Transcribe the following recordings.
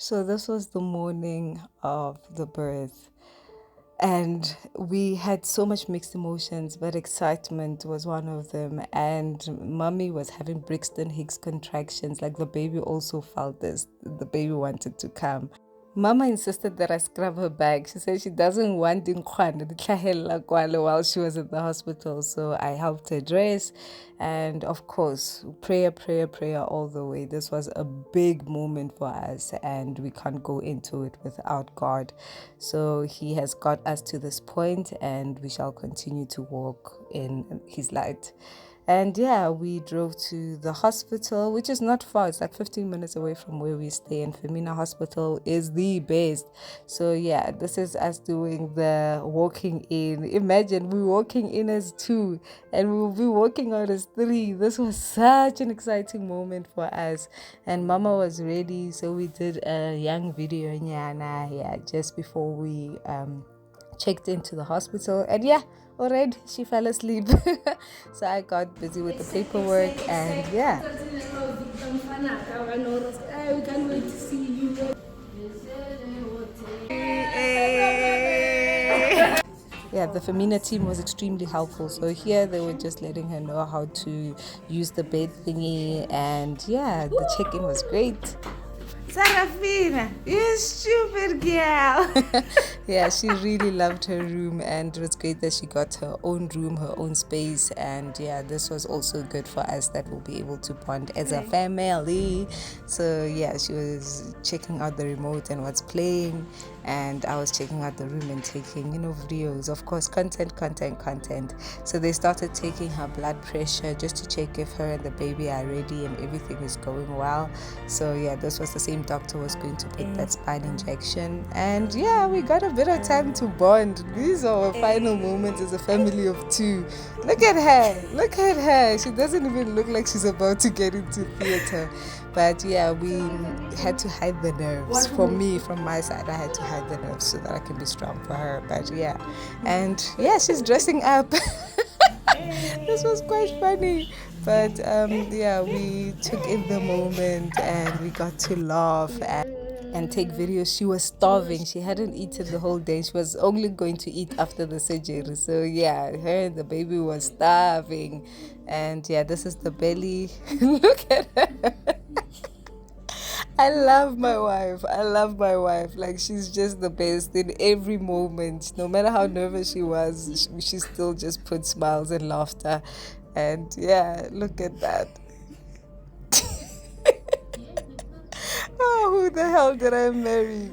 So this was the morning of the birth. And we had so much mixed emotions, but excitement was one of them. And mommy was having Brixton Hicks contractions. Like the baby also felt this. The baby wanted to come. Mama insisted that I scrub her back. She said she doesn't want inkwane ditlhahella kwale while she was at the hospital. So I helped her dress. And of course, prayer, prayer, prayer all the way. This was a big moment for us, and we can't go into it without God. So He has got us to this point, and we shall continue to walk in His light. And yeah, we drove to the hospital, which is not far. It's like 15 minutes away from where we stay. And Femina Hospital is the best. So yeah, this is us doing the walking in. Imagine we walking in as two and we will be walking out as three. This was such an exciting moment for us. And Mama was ready. So we did a young video, yeah, just before we checked into the hospital. And yeah, already she fell asleep. So I got busy with the paperwork, and yeah. We can't wait to see you. Yeah, the Femina team was extremely helpful. So here they were just letting her know how to use the bed thingy, and yeah, the check-in was great. Sarafina, you stupid girl. Yeah, she really loved her room, and it was great that she got her own room, her own space. And yeah, this was also good for us that we'll be able to bond as a family. So yeah, she was checking out the remote and what's playing, and I was checking out the room and taking, videos, of course, content. So they started taking her blood pressure just to check if her and the baby are ready and everything is going well. So yeah, this was the same doctor was going to put that spine injection, and yeah, we got a bit of time to bond. These are our final moments as a family of two. Look at her, she doesn't even look like she's about to get into theater. But yeah, we had to hide the nerves. From my side, I had to hide the nerves so that I can be strong for her. But yeah, and yeah, she's dressing up. This was quite funny. But yeah, we took in the moment and we got to laugh and take videos. She was starving. She hadn't eaten the whole day. She was only going to eat after the surgery. So yeah, her and the baby was starving. And yeah, this is the belly. Look at her. I love my wife. Like, she's just the best in every moment. No matter how nervous she was, she still just put smiles and laughter. And yeah, look at that. Oh, who the hell did I marry?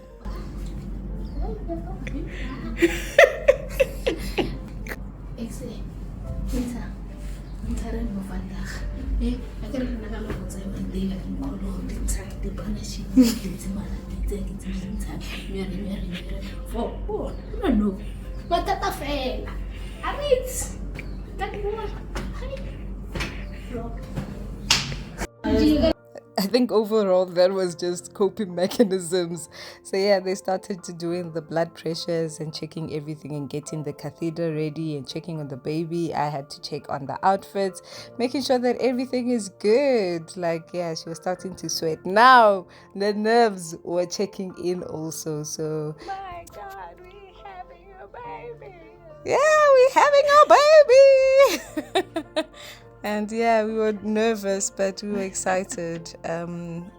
I think overall that was just coping mechanisms. So yeah, they started to doing the blood pressures and checking everything and getting the catheter ready and checking on the baby. I had to check on the outfits, making sure that everything is good. Like yeah, she was starting to sweat. Now the nerves were checking in also. So my God, we're having a baby. Yeah, we're having a baby. And yeah, we were nervous, but we were excited.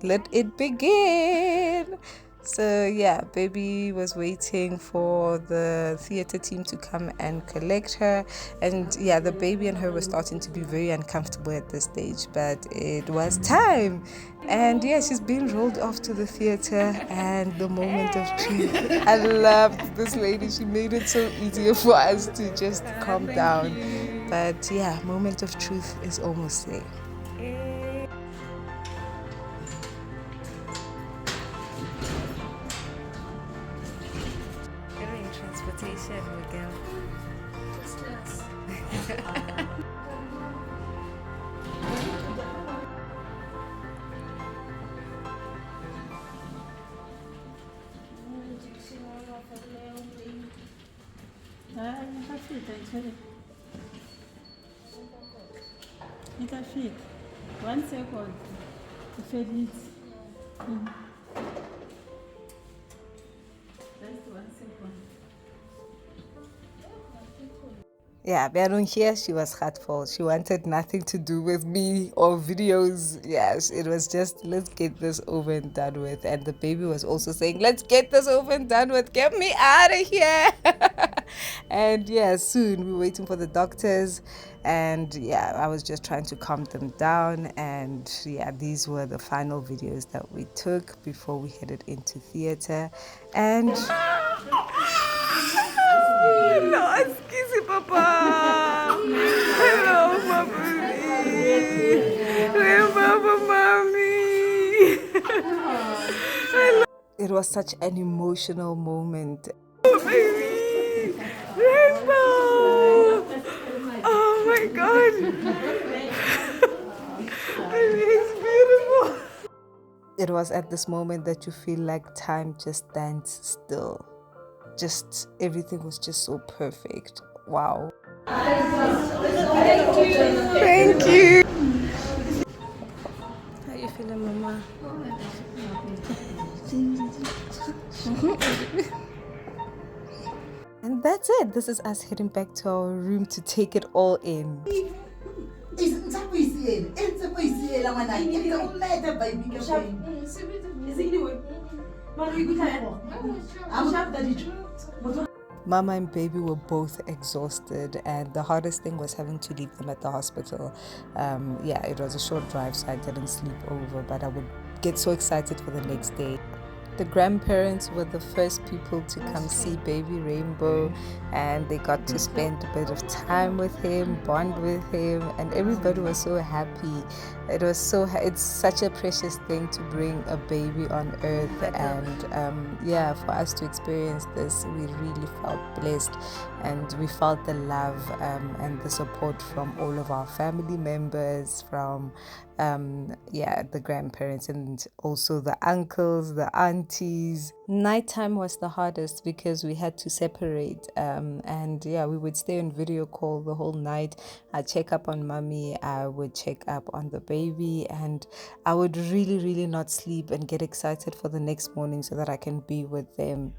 Let it begin. So yeah, baby was waiting for the theater team to come and collect her. And yeah, the baby and her were starting to be very uncomfortable at this stage, but it was time. And yeah, she's being rolled off to the theater, and the moment of truth. I loved this lady. She made it so easier for us to just calm down. But yeah, moment of truth is almost there. In transportation, Miguel. Itafika. 1 second. Feliz. Yeah, Beron here, she was hurtful. She wanted nothing to do with me or videos. Yes, it was just, let's get this over and done with. And the baby was also saying, let's get this over and done with. Get me out of here. And yeah, soon we were waiting for the doctors. And yeah, I was just trying to calm them down. And yeah, these were the final videos that we took before we headed into theater. And no, excuse me, Papa. Hello, my baby. Hello, Papa, Mommy. It was such an emotional moment. Oh, baby. Rainbow. Oh, my God. It's beautiful. It was at this moment that you feel like time just stands still. Just everything was just so perfect. Wow. Thank you. Thank you. How you feeling, Mama? And that's it. This is us heading back to our room to take it all in. Mama and baby were both exhausted, and the hardest thing was having to leave them at the hospital. Yeah, it was a short drive, so I didn't sleep over, but I would get so excited for the next day. The grandparents were the first people to come see baby Rainbow, and they got to spend a bit of time with him, bond with him, and everybody was so happy. It's such a precious thing to bring a baby on earth, and yeah, for us to experience this, we really felt blessed, and we felt the love and the support from all of our family members, from yeah, the grandparents, and also the uncles, the aunties. Nighttime was the hardest because we had to separate, and yeah, we would stay on video call the whole night. I'd check up on mommy, I would check up on the baby, and I would really not sleep and get excited for the next morning so that I can be with them.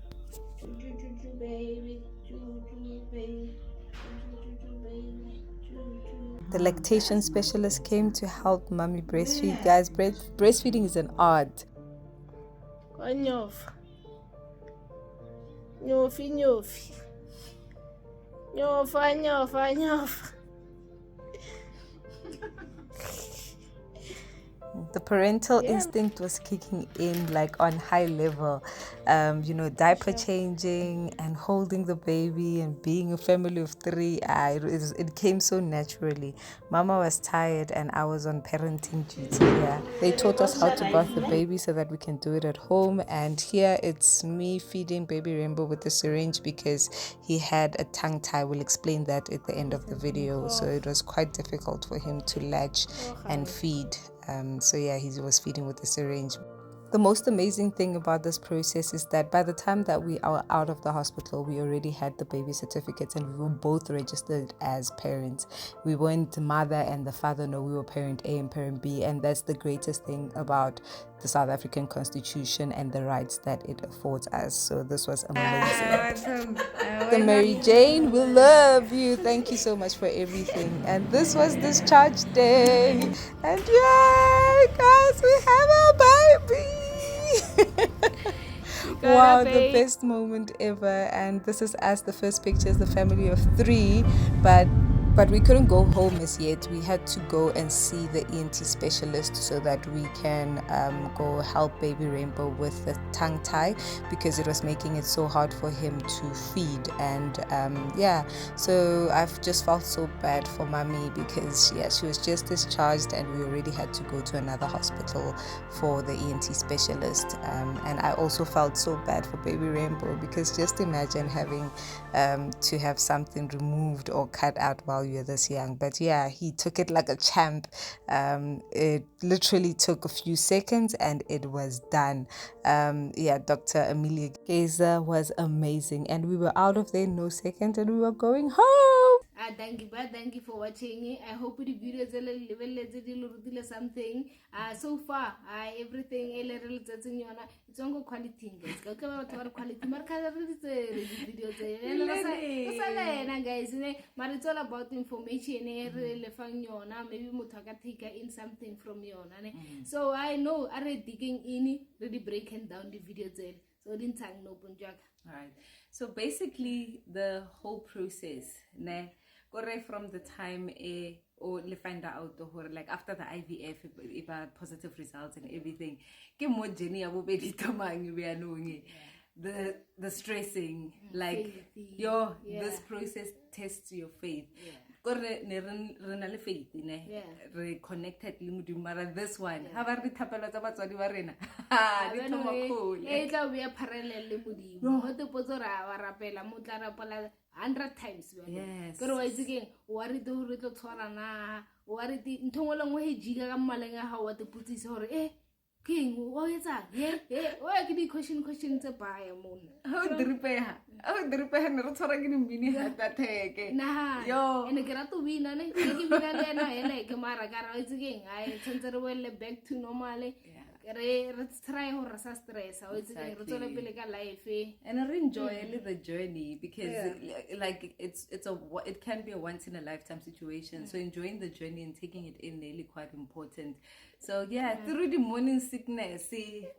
The lactation specialist came to help mommy breastfeed. Guys, breastfeeding is an art. The parental instinct was kicking in like on high level. Diaper changing and holding the baby and being a family of three. It came so naturally. Mama was tired and I was on parenting duty. Yeah, they taught us how to bath the baby so that we can do it at home. And here it's me feeding baby Rainbow with the syringe because he had a tongue tie. We'll explain that at the end of the video. So it was quite difficult for him to latch and feed. So yeah, he was feeding with the syringe. The most amazing thing about this process is that by the time that we are out of the hospital, we already had the baby certificates and we were both registered as parents. We weren't the mother and the father, no, we were parent A and parent B, and that's the greatest thing about the South African Constitution and the rights that it affords us. So this was amazing. The Mary Jane, we love you. Thank you so much for everything. And this was Discharge Day. And yay, guys, we have our baby. Wow, the best moment ever. And this is us, the first pictures, the family of three, but we couldn't go home as yet. We had to go and see the ENT specialist so that we can go help baby Rainbow with the tongue tie because it was making it so hard for him to feed. And yeah, so I've just felt so bad for mommy because yeah, she was just discharged and we already had to go to another hospital for the ENT specialist. And I also felt so bad for baby Rainbow because just imagine having to have something removed or cut out while you're this young. But yeah, he took it like a champ. It literally took a few seconds and it was done. Yeah, Dr. Amelia Geza was amazing and we were out of there in no second and we were going home. thank you for watching. I hope the videos will something. So far, everything it's on quality, guys. Quality. Videos. Guys, but it's all about information. Maybe mutaka in something from you. So I know I read digging in, really breaking down the videos. So didn't tang no punjak. All right. So basically, the whole process, ne, from the time or le find out or like after the IVF, if positive results and everything, ke mo journey ya bobedi tamang we are knowing the stressing, like this process tests your faith. Faith, re connected le modimo mara this one ha ba re thapelo tsa batswadi ba rena di thoma khole e tla be parallel le modimo ho te potso ra wa rapela mo tla rapela 100 times yes pero wa itse wa re to re tlo tshwarana wa re ti nthongolo ngwe he jika ka mmaleng ga wa te putsise hore king o etsa o ke di question tse baya mona ho dripeha ne re tshwara ke mmini ha tatheke yo ene ke rato wina ne ke bina le na ene ke mara ka ra itse ai tsentse re wele back to normal re try ho rasa stress o itse re tsole pele ka life and I enjoy the journey because like it can be a once in a lifetime situation, so enjoying the journey and taking it in really quite important. So through the morning sickness, the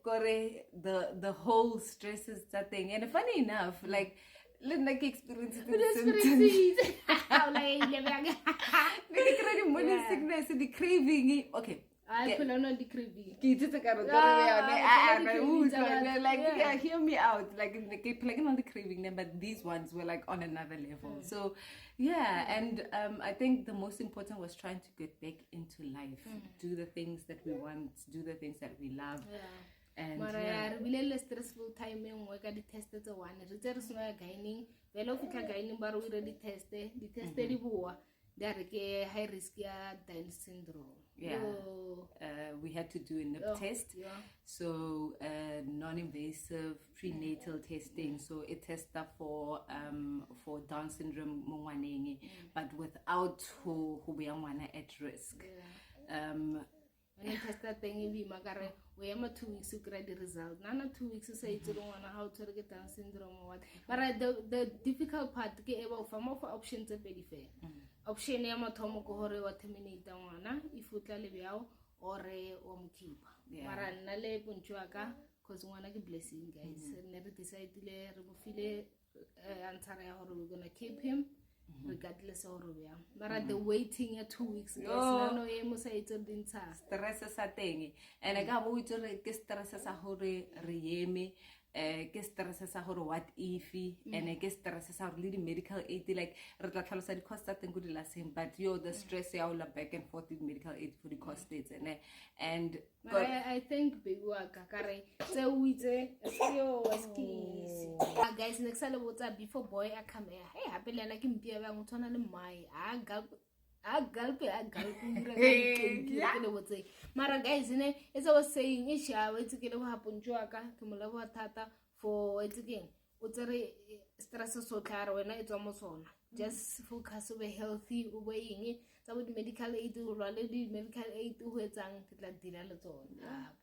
whole stress is that thing, and funny enough, like like experience it like morning sickness, the craving, okay. I feel not the craving. Like hear me out. Like playing on the craving, but these ones were like on another level. So and I think the most important was trying to get back into life, do the things that we want, do the things that we love. And really stressful time when we got the tested one. Reserves no gaining. Well, if you gaining, but we already tested. The tested there are high risk Down syndrome. We had to do a nip test. So non-invasive prenatal testing. So it tested for Down syndrome but without who we are at risk. When I tested thing we magare we am 2 weeks to get the result. Nana 2 weeks to say you don't want how to get Down syndrome or what. But the difficult part to get about for more options are very fair. Option ya mathomo go hore wa terminate ngwana if o tla le beao or o mkipa mara nna le bontshwa ka cause ngwana ke blessing guys ne re decide le re mo file answer ya hore we're going to keep him regardless of where mara the waiting ya 2 weeks guys nano e mo sa itse dintsha stress sa teng and ga bo itse re ke stress sa hore re yeme ke stress sa hore what if and ke stress sa hore le di medical aid like re tla tlhalosa di cost tsa teng go di la same but the stress ya ola back and forth with medical aid for the cost states and I think big work kare se o itse seo skis guys next time before boy a come hey happy le na ke mpia ba motho na le mai a gulp mara guys as I was saying it's ke le happen ka ke molabo thata for it's again o tsere stress so claro wena it's almost on just focus on healthy way tsa bo medical aid o rwale di medical aid o etsang ke tla dira le tsona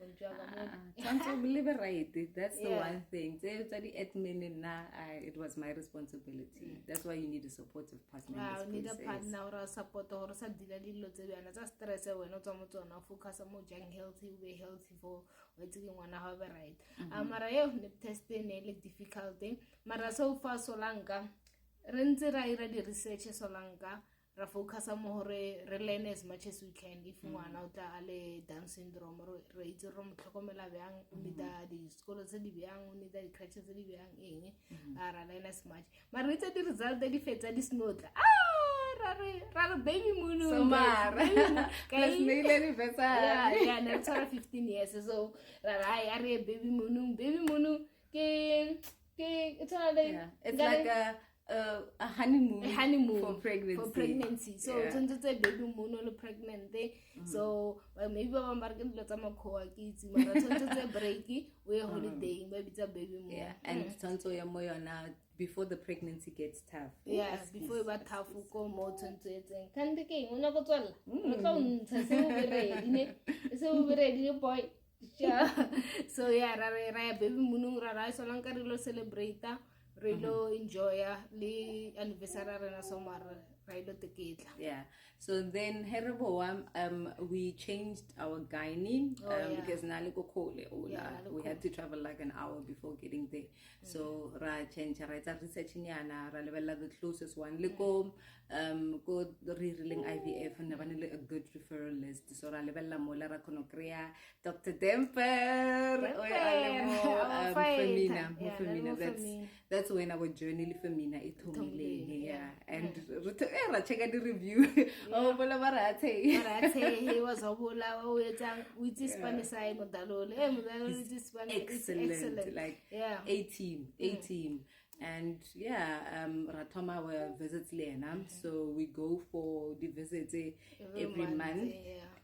can't believe right that's the one thing tsa di admin na it was my responsibility that's why you need a supportive partner you need a partner or support or sa dira dilo tse bana tsa stress wena tsa mo tsona focus mo jang healthy way healthy for what's ngwana ha be right mara ne test ne le difficult mara so far so langa re ntse ra ira di research so langa ra focus mo hore re learn as much as we can if ngwana o tla ale Down syndrome re itse re mo tlhokomela bjang o nida di skolo tse di bjang o nida di crutches tse di bjang eng ra learn as much mara itse di result di fetsa di snotla ra baby munu so mara let's nail anniversary na tsara 15 years so ra are baby munu ke it's all like it's like a honeymoon for pregnancy. So since it's a baby moon or pregnant, so maybe I'm marking lots of my kids. It's a breaky, we're holiday, maybe it's a baby moon. Yeah, and Tonto Yamoyo now before the pregnancy gets tough. Yeah, before you tough, you go more to it. Can the king, you're not going to so ready, boy. So yeah, baby moon, so long carilo celebrate. Relo enjoy the anniversary na somar relo teketla. Yeah. So then we changed our gynae because naliko kole we had to travel like an hour before getting there. So ra change ra etsa research nyana ra lebella the closest one liko go reeling IVF and never a good referral list. So ra lebella mola ra kono krea Dr. Demper Femina. That's when our journey Femina itomile. Yeah. And ra check the review. Oh, bola barate. He was a bola with this Spanish side modalole. Excellent. Like 18. And Ratoma were visits Lena. So we go for the visits every month.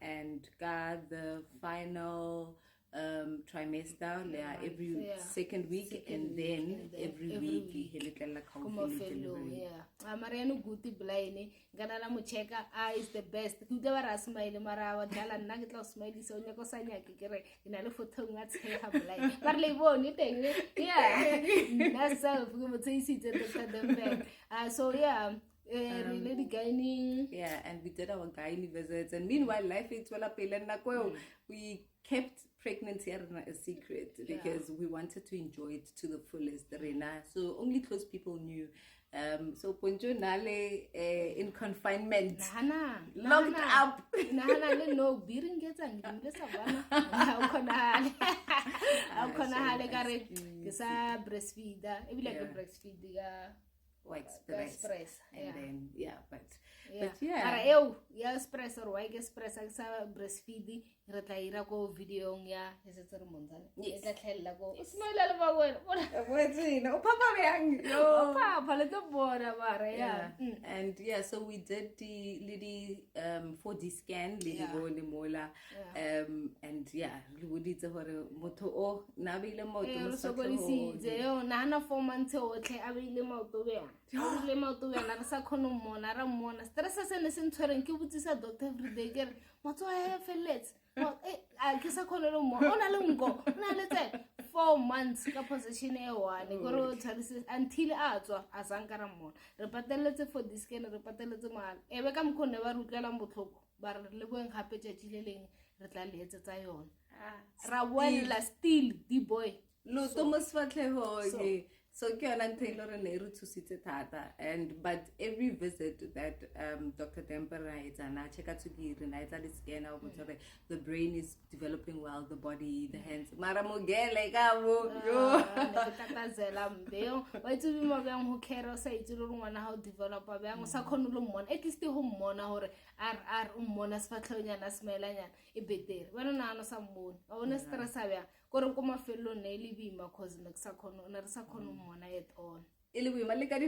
And got the final trimester every second week and then every week Mariano Guti Blaine, Ganala Mucheka, is the best. You never smile, Mara, Dala Nugget of Smiley, so Nakosanya Kikere, in a little tongue at Blay. Barley won, you think? Yeah, that's so good. So, really gaining. Yeah, and we did our gynae visits, and meanwhile, life is well up. We kept pregnancy a secret because we wanted to enjoy it to the fullest. So only close people knew. So Poncho Nale in confinement, locked up. No beering gets and how can I breastfeed? It be like a breastfeed. Express. And then express or white express breastfeeding retire go video and so we did the lady 4D scan lady go in the mola and we did the moto o nabile moto so go see nana 4 months o tle abile moto le moto na re sa khono mona ra mona stress se ne se ntshwereng ke botsisa doctor every day ke re motho a feletse ke sa khono lo mo ona le ngo na le tse 4 months ka position e one go tshwarisi until a tswa a sankara mona re pateletse for this scan re pateletse mal ebe ka mkhone ba rutlela motlhoko ba re le boeng gape tšatšileleng re tla le etsetsa yona ra wella still the boy lo Thomas Fatleho so but every visit that Dr. Demper the brain is developing well, the body, the hands.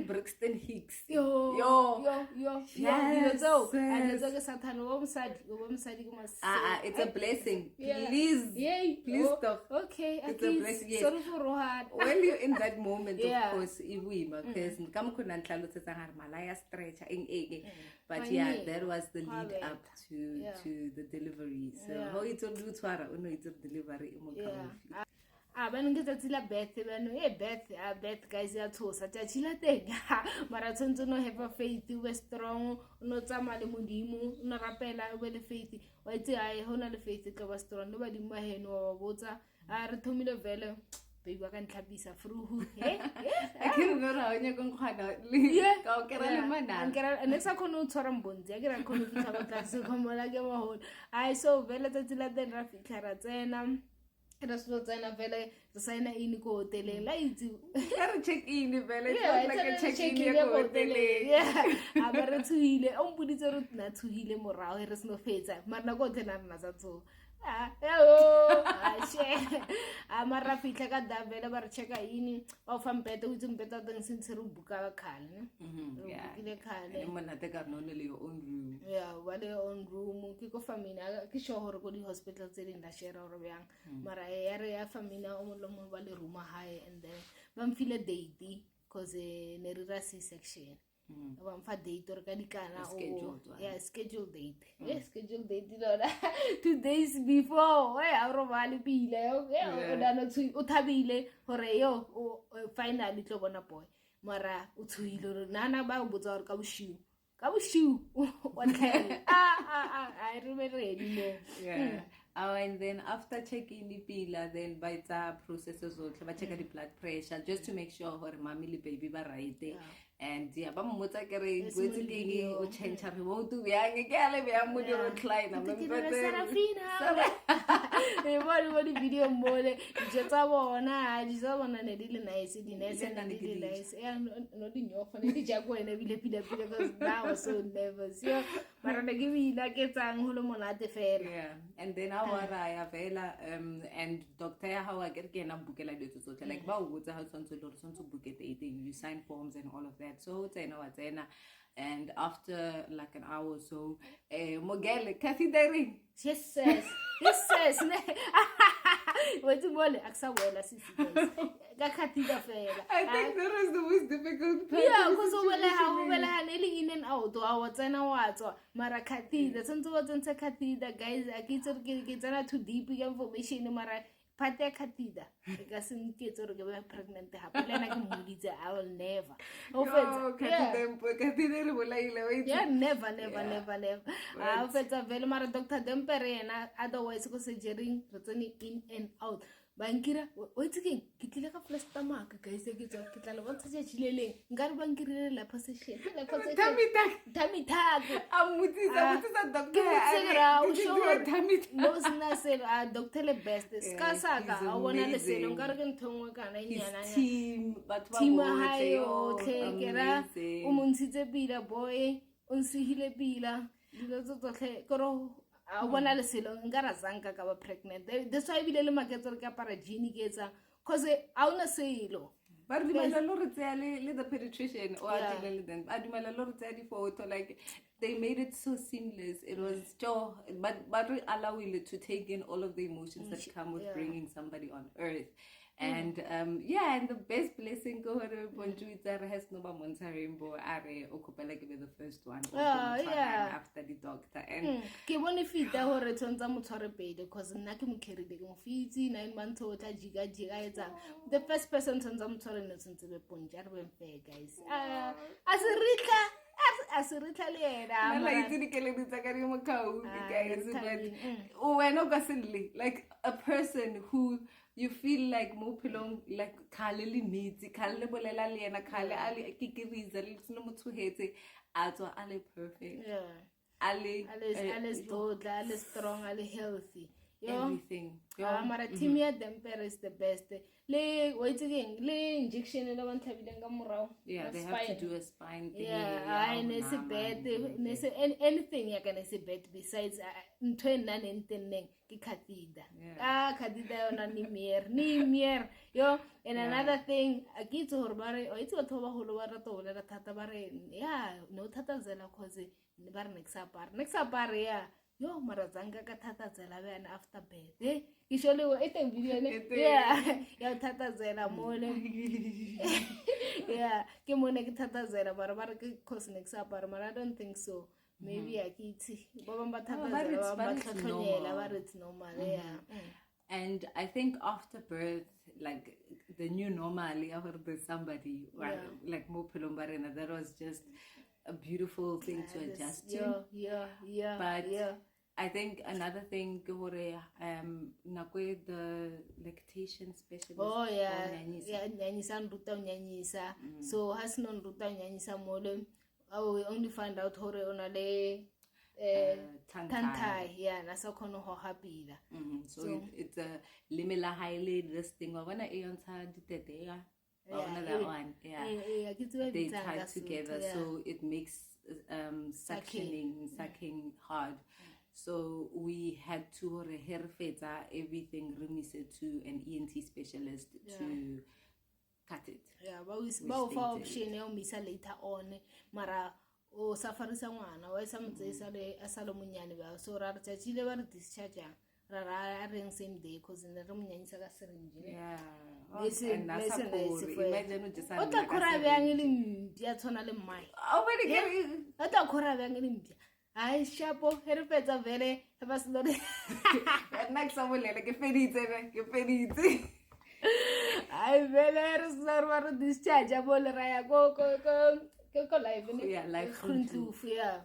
Brixton Hicks. It's a blessing. Please stop. Okay, it's a blessing. Yes. When you're in that moment, of course, because but that was the lead up to the delivery. So how it's delivery. Ban get a Beth, Beth guys are too such a chilla thing. Marathon no have a faith, you were strong, no tamale mudimu, no rapella, well faith. Why I honor the faith that was strong, nobody my hair nor water. I told me the velo. Baby, I can clap this a fruit. I can't remember how you're going to and next I couldn't toram bones. I get a conversation come on, I get my hold. I saw Vela the Rafi Carazena. That's not a vele, the sign in hotel. Like you check in the village, like a check in hotel. Yeah, I better to heal it. Oh, put it not to heal morale. There is no fate. Managoten and Mazazo. mara fitlha ka davele ba re checka yini ba o fa mpete o itse mpete wa teng sentse re buka ka khale ne re bukile khale monate ka none le your own room ba le own room ke ko famina ke sure gore ko di hospital tse ding la share gore bjang mara ya re ya famina o mo le mo ba le room high and then ba mfile date cause ne re ra C-section ba mfa date or ka dikana o schedule date schedule date lona 2 days before a ro ba le pile o dana o thabile gore yo finally tlo bona boy mara o tshwile nana ba o botsa gore ka bushiu one time I remember it and then after checking the pila then by the processes ba check the blood pressure just to make sure her mommy le baby ba right and ba mmotsa ke re botse keng o change re mo tu yang ke ale bya mo di recline e bo di video mole je tsa bona ne di le nice di nice and di le nice no di nyofo ne di ja go ene bile because now was so nervous mara ne ke bina ke tsang holo monate fela and then our ya vela and doctor ya how I get na bukela ditso tsotlhe like ba o botsa how tshwantse lo tshwantse book dating you sign forms and all of that so tsena and after like an hour or so mogele catheteering yes what's mole aksawela sisi ka catheter fela I think that was the most difficult part because wela nearly in and out wa tsena wa tswa mara catheter tsentse wa tsentse catheter guys akitse ke tsena too deep information mara part ya catheter ka se nketse re ke ba pregnant hape lena ke moditse I will never catheter bolaile wait never a fetsa vele mara Dr. Dempere yena otherwise go surgery re tsene in and out bankira wait again ke tlile ka flash stomach guys ke tswa ke tla le bontsha tshileleng nka re bankirile la position tummy tuck amutisa doctor no sna se doctor le best ska saka a bona le selo nka re ke nthongwe kana inyana team hayo tlekera o montshitse pila boy o nsihile pila dilo tsotlhe koro a bona le selo nka ra zanka ka ba pregnant that's why bile le maketso ka para gene ke etsa cause a una selo ba re dimela lo re tsaya le the pediatrician or then a dimela lo re tsaya di photo like they made it so seamless it was but we allow you to take in all of the emotions that come with bringing somebody on earth and and the best blessing go her bonjuitsa has no ba montsha rainbow are o khopela ke be the first one after the doctor and ke bone fita hore tsontsa motshware pele because nna ke mokherile ke mo fitsi 9 months o tla jiga etsa the first person tsontsa motshware ne tsontse be ponja re be guys asiritla le yena mala itse dikele ditsa ka di mo khau guys but when o ka sele like a person who you feel like mo pelong like khale le mitsi khale le bolela le yena khale a kikiriza le tsino mothuhetse a tswa a le perfect ale stodla ale strong ale healthy everything mara team ya Dempere is the best le wait again le injection le ban thabile ka morao they have to do a spine thing anything ya kana se bed besides ntwe nna nentenneng ke catheter catheter yona ni mier yo and another thing akitse hore bare o itse batho ba holo ba rata ho lela thata bare no thata zela cause ne bare next apare yo mara zanga ka thata zela bana after bed ishole wo ete video ne ya thata zela mole ke mone ke thata zela bare ke cause next apare mara I don't think so maybe akitse ba ba thata zela ba tlhotlhonyela bare it's normal and I think after birth like the new normal there's somebody like mo pelombarena that was just a beautiful thing to adjust to but I think another thing nakwe the lactation specialist nyanyisa nruta nyanyisa so has non nruta nyanyisa mole I will only find out hore ona le tantai nasa khona ho hapila so it's a limela highly this thing wa bona e yontsha ditete that one they tie together so it makes sucking hard So we had to everything remise to an ENT specialist to cut it. Yeah, but we for option ya umisa later on mara o safarisa ngwana wa sa motse le asalo munyane ba so ra tsachi le ba re discharge ra reng same day cause ne re munyanyisa ka syringe. Yeah. Listen, imagine just o ta khora bang le mpia tshona le mmai. Oh wait again. O ta khora bang le mpia. Ai shapo here fetsa vele ba se le nna ke sa bolela ke feditse ai vele re serva re discharge bo le ra ya go live ne yeah live yeah.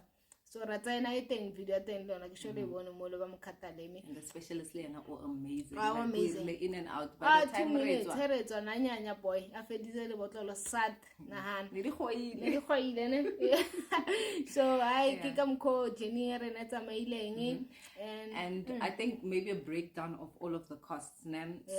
So ra tsena e teng video teng lona ke shole bone mo le ba mokhataleme and the specialist le yana amazing amazing like in and out by the time re tswa na nyanya boy a feditse le botlolo sat nahana le di khoile ne so ai ke ka mkho Jenny re na tsamaileng and I think maybe a breakdown of all of the costs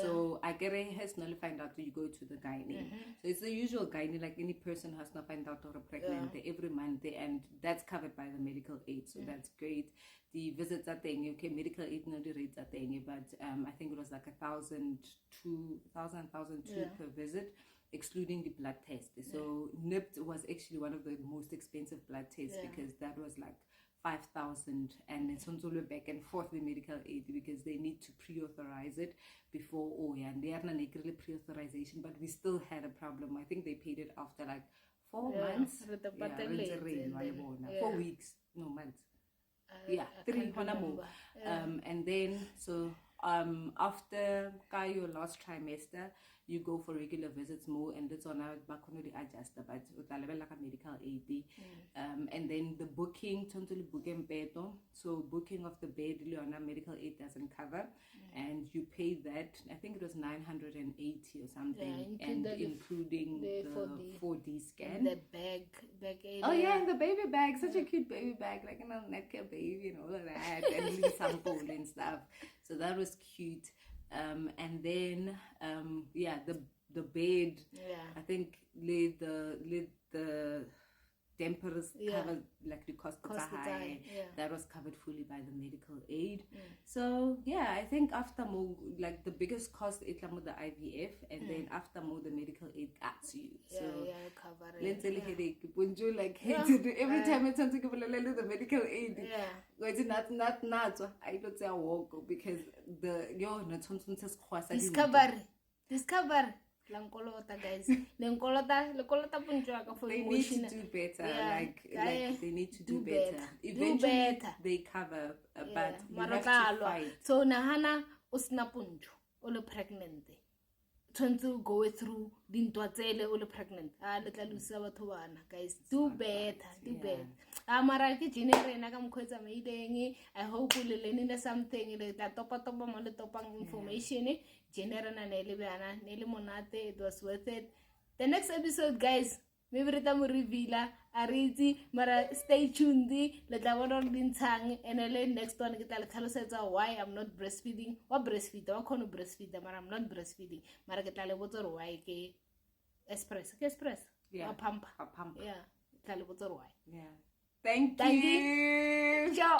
so I get it has not find out you go to the gynae so it's the usual gynae like any person has not find out or pregnant every month and that's covered by the medical aid, so that's great. The visits are thing, okay, medical aid no the rates are thing, but I think it was like 1,200 per visit, excluding the blood test. So NIPT was actually one of the most expensive blood tests because that was like 5,000, and it's also back and forth the medical aid because they need to pre-authorize it before and they are not really pre-authorization, but we still had a problem. I think they paid it after like 4 months. 4 weeks. No months. 3 more. And then so after your last trimester you go for regular visits more, and that's on our back on the adjuster but with a level like a medical aid and then the booking totally booking bed, so booking of the bed Leona medical aid doesn't cover and you pay that. I think it was 980 or something, and including the 4D scan and the bag area. Oh yeah, and the baby bag, such a cute baby bag, like neck baby and all of that, and sample and stuff, so that was cute. And then the bed, I think the dampers covered, like the cost high. That was covered fully by the medical aid. So I think after more, like the biggest cost is the IVF, and then after more the medical aid gets you. So cover let's say headache, like hated every time I turn to give the medical aid. It's not I don't say I walk because discover Lankolota guys. Lenkolota punjaka for they need to do better. Like they need to do better. Eventually they cover, but you have to fight. So nahana usna punjo ole pregnant. To go through dintwa tsele ole pregnant. Le tla lusa batho bana guys. Do better. Mara ke jine rena ka mkhwetsa maileng. I hope le learning something le tla topa mo le topang information. Generana nele bana nele monate, it was worth it. The next episode guys, maybe reta mo reveala ariti mara stay tuned le tla bona dintshang and le next one ke tla le tlhalosetsa why I'm not breastfeeding. Wa breastfeed wa khona breastfeed mara I'm not breastfeeding, mara ke tla le botsa why ke express wa pump tla le botsa why. Thank you. Ciao.